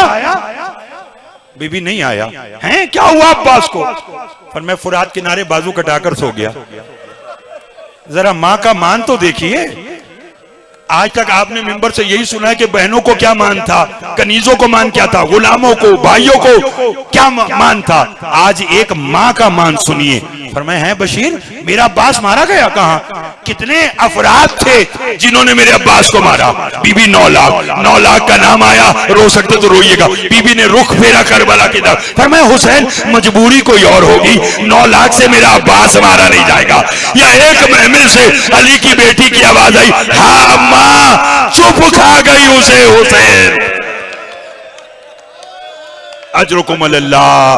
बीबी नहीं आया। हैं क्या हुआ अब्बास को? फरमाया फुरात किनारे बाजू कटाकर सो गया। जरा मां का मान तो देखिए। आज तक आपने मिंबर से यही सुना है कि बहनों को क्या मान था, कनीजों को मान क्या था, गुलामों को, भाइयों को क्या मान था। आज एक मां का मान सुनिए। फरमाया है बशीर मेरा अब्बास मारा गया? कहां? कितने अफराद थे जिन्होंने मेरे अब्बास को मारा? बीबी 9 लाख, 9 लाख का नाम आया, रो सकते तो रोइएगा। बीबी ने रुख फेरा करबला की तरफ, फरमाया हुसैन मजबूरी कोई और होगी, 9 लाख से मेरा अब्बास मारा नहीं जाएगा। या एक महमिल से अली की बेटी की आवाज आई, हाँ अम्मा, चुप खा गई उसे हुसैन। अजरुकुम अल्लाह,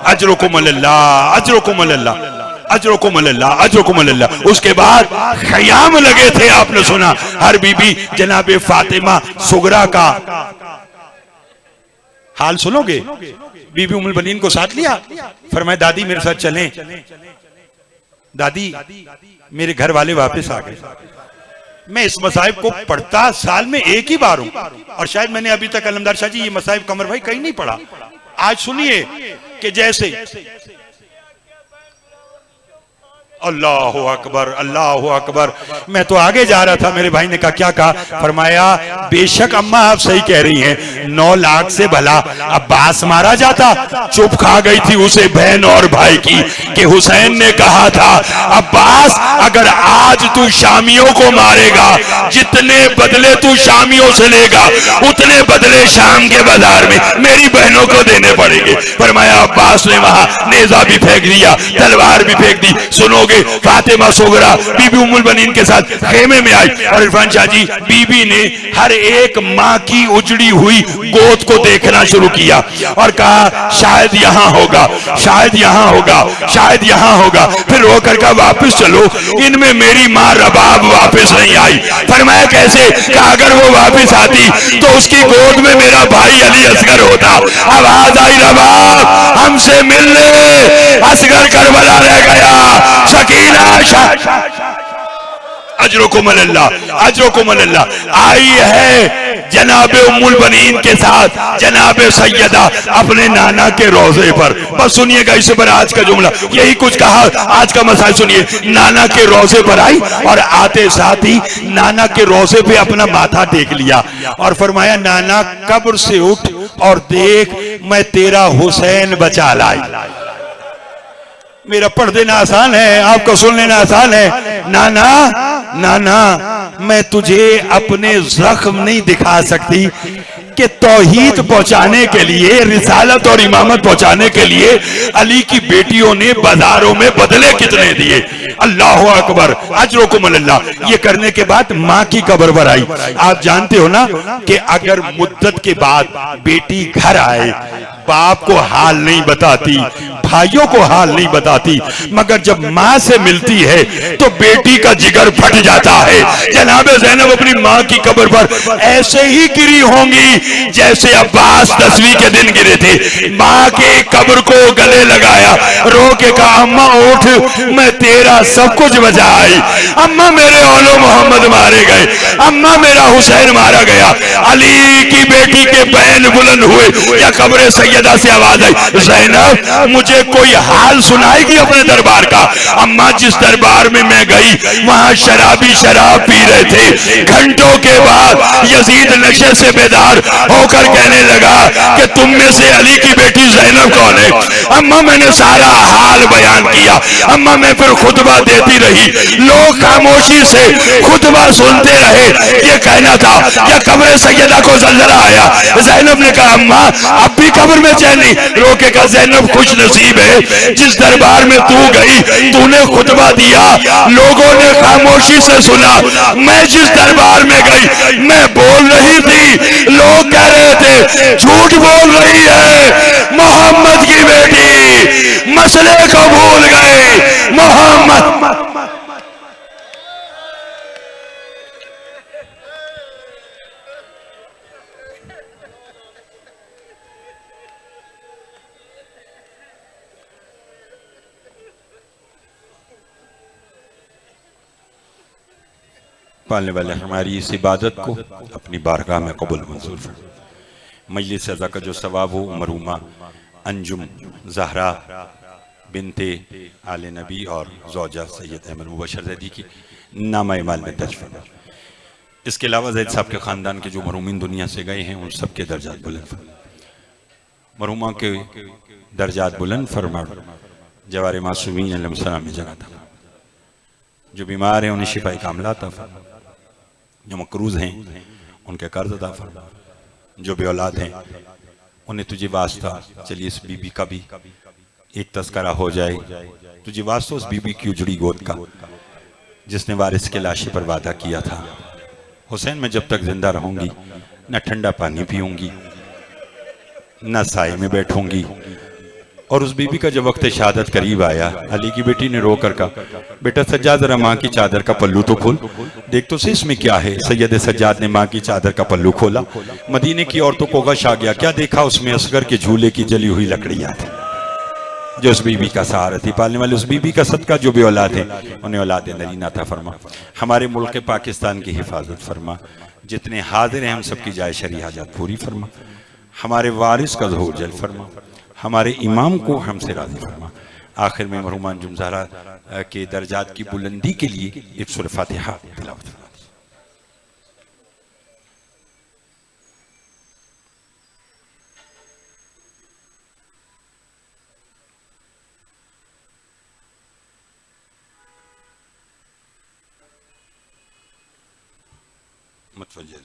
अजरुकुम अल्लाह, अजरुकुम अल्लाह, अजरुकुम अल्लाह, अजरुकुम अल्लाह। उसके बाद ख़याम लगे थे, आपने सुना हर बीबी जनाबे फातिमा सुगरा का हाल सुनोगे। बीबी उम्मुल बनीन को साथ लिया, फरमाया दादी मेरे साथ चलें। दादी मेरे घर वाले वापस आ गए, मैं इस मसाइब को पढ़ता साल में एक ही बार हूं, और शायद मैंने अभी तक अलमदार शाह जी ये मसाइब कमर भाई कहीं नहीं पढ़ा। आज सुनिए कि जैसे अल्लाह अकबर, अल्लाह अकबर। मैं तो आगे जा रहा था, मेरे भाई ने कहा क्या कहा? फरमाया बेशक अम्मा आप सही कह रही हैं, 9 लाख से भला अब्बास मारा जाता। चुप खा गई थी उसे बहन और भाई की कि हुसैन ने कहा था अब्बास अगर आज तू शामियों को मारेगा, जितने बदले तू शामियों से लेगा उतने बदले शाम के बाजार में मेरी बहनों को देने पड़ेंगे। फरमाया अब्बास ने वहां नेजा भी फेंक दिया, तलवार भी फेंक दी। सुनो फातिमा सुगरा बीबी उम्मुल बनीन के साथ खेमे में आई, और इरफान शाह जी बीबी ने हर एक माँ की उजड़ी हुई गोद को देखना शुरू किया और कहा शायद यहाँ होगा, शायद यहाँ होगा, शायद यहाँ होगा। फिर रो कर कहा वापस चलो, इनमें मेरी माँ रबाब वापस नहीं आई। फरमाया कैसे? कहा अगर वो वापस आती तो उसकी गोद में मेरा भाई अली असगर होता। आवाज आई रबाब हमसे मिलने, असगर करबला रह गया, सकीना अजरुकुम अल्लाह, अजरुकुम अल्लाह। आई है जनाबे उम्मुल बनीन के साथ जनाबे सैयदा अपने नाना के रोजे पर। बस सुनिएगा इससे पर आज का जुमला, यही कुछ कहा आज का मसाइल सुनिए। नाना के रोजे पर आई और आते साथ ही नाना के रोजे पे अपना माथा टेक लिया और फरमाया नाना कब्र से उठ और देख मैं तेरा हुसैन बचा लाई। मेरा पढ़ देना आसान है, आपको सुन लेना आसान है। नाना नाना मैं तुझे अपने जख्म नहीं दिखा सकती कि तौहीद पहुंचाने के लिए, रिसालत और इमामत पहुंचाने के लिए अली की बेटियों ने बाजारों में बदले कितने दिए। अल्लाह अकबर, अजरुकुम अल्लाह। ये करने के बाद माँ की कब्र पर आई। आप जानते हो ना कि अगर मुद्दत के बाद बेटी घर आए, बाप को हाल नहीं बताती, भाइयों को हाल नहीं बताती, मगर जब माँ से मिलती है तो बेटी का जिगर फट जाता है। जनाबे ज़ैनब अपनी माँ की कब्र पर ऐसे ही गिरी होंगी जैसे अब्बास 10वीं के दिन गिरे थे। माँ के कब्र को गले लगाया, रो के कहा अम्मा उठ, मैं तेरा सब कुछ बचाई। अम्मा मेरे औलो मोहम्मद मारे गए, अम्मा मेरा हुसैन मारा गया। अली की बेटी के बैन बुलंद हुए या कब्र सैयदा से आवाज आई ज़ैनब मुझे कोई हाल सुनाएगी अपने दरबार का? अम्मा जिस दरबार में मैं गई वहां शराबी शराब पी रहे थे। घंटों के बाद यजीद नशे से बेदार होकर कहने लगा कि तुम में से अली की बेटी ज़ैनब कौन है? अम्मा मैंने सारा हाल बयान किया। अम्मा मैं फिर खुतबा देती रही, लोग खामोशी से खुतबा सुनते रहे। ये कहना था क्या कब्र सैयदा को जल्जला आया? ज़ैनब ने कहा अम्मा अब भी कब्र में चैन नहीं। रोके का ज़ैनब खुश नसीब है जिस दरबार में तू गई, तूने खुतबा दिया, लोगों ने खामोशी से सुना। मैं जिस दरबार में गई मैं बोल रही थी, लोग कह रहे थे झूठ बोल रही है, मोहम्मद की बेटी मसले को भूल गई। मोहम्मद पालने वाले हमारी इस इबादत को अपनी बारगाह में कबूल मंजूर फरमाए। मजलिस सज़ा का जो सवाब हो मरहूमा अंजुम ज़हरा बिनते आले नबी और ज़ौजा सैयद अहमद मुबशर ज़ैदी की नामा इमाल में दर्ज फरमाए। इसके अलावा ज़ैद साहब के ख़ानदान के जो मरहूमीन दुनिया से गए हैं उन सब के दर्जात बुलंद फरमाए। मरहूमा के दर्जात बुलंद फरमा जवार मासूमीन अलैहिस्सलाम में जगह था। जो बीमार हैं उन्हें शिफाई कामला अता फरमा, जो मकरूज हैं उनके कर्ज अता फरमा, जो बे औलाद हैं उन्हें तुझे वास्ता चलिए इस बीबी का भी एक तस्करा हो जाए, तुझे वास्ता उस बीबी की उजड़ी गोद का जिसने वारिस के लाशे पर वादा किया था, हुसैन मैं जब तक जिंदा रहूंगी न ठंडा पानी पीऊंगी न साए में बैठूंगी। और उस बीबी का जब वक्त शहादत करीब आया, अली की बेटी ने रो कर कहा, बेटा सज्जाद जरा माँ की चादर का पल्लू तो खोल, देख तो सही इसमें क्या है। सैयद सज्जाद ने माँ की चादर का पल्लू खोला, मदीने की औरतों को गश आ गया, क्या देखा उसमें असगर के झूले की जली हुई लकड़ियां थी। जो उस बीबी का सहारा थी, पालने वाले उस बीबी का सदका जो बे औलाद है उन्हें औलाद नरीना अता फरमा, हमारे मुल्क पाकिस्तान की हिफाजत फरमा, जितने हाजिर हैं हम सबकी जाय शरी हाजात पूरी फरमा, हमारे वारिस का ज़हूर जल फरमा, हमारे इमाम को हमसे राजी फरमा। आखिर में मरहुमा अंजुम ज़हरा के दर्जात की बुलंदी के लिए एक सूरह फातिहा तिलावत फरमा। मतवज्जे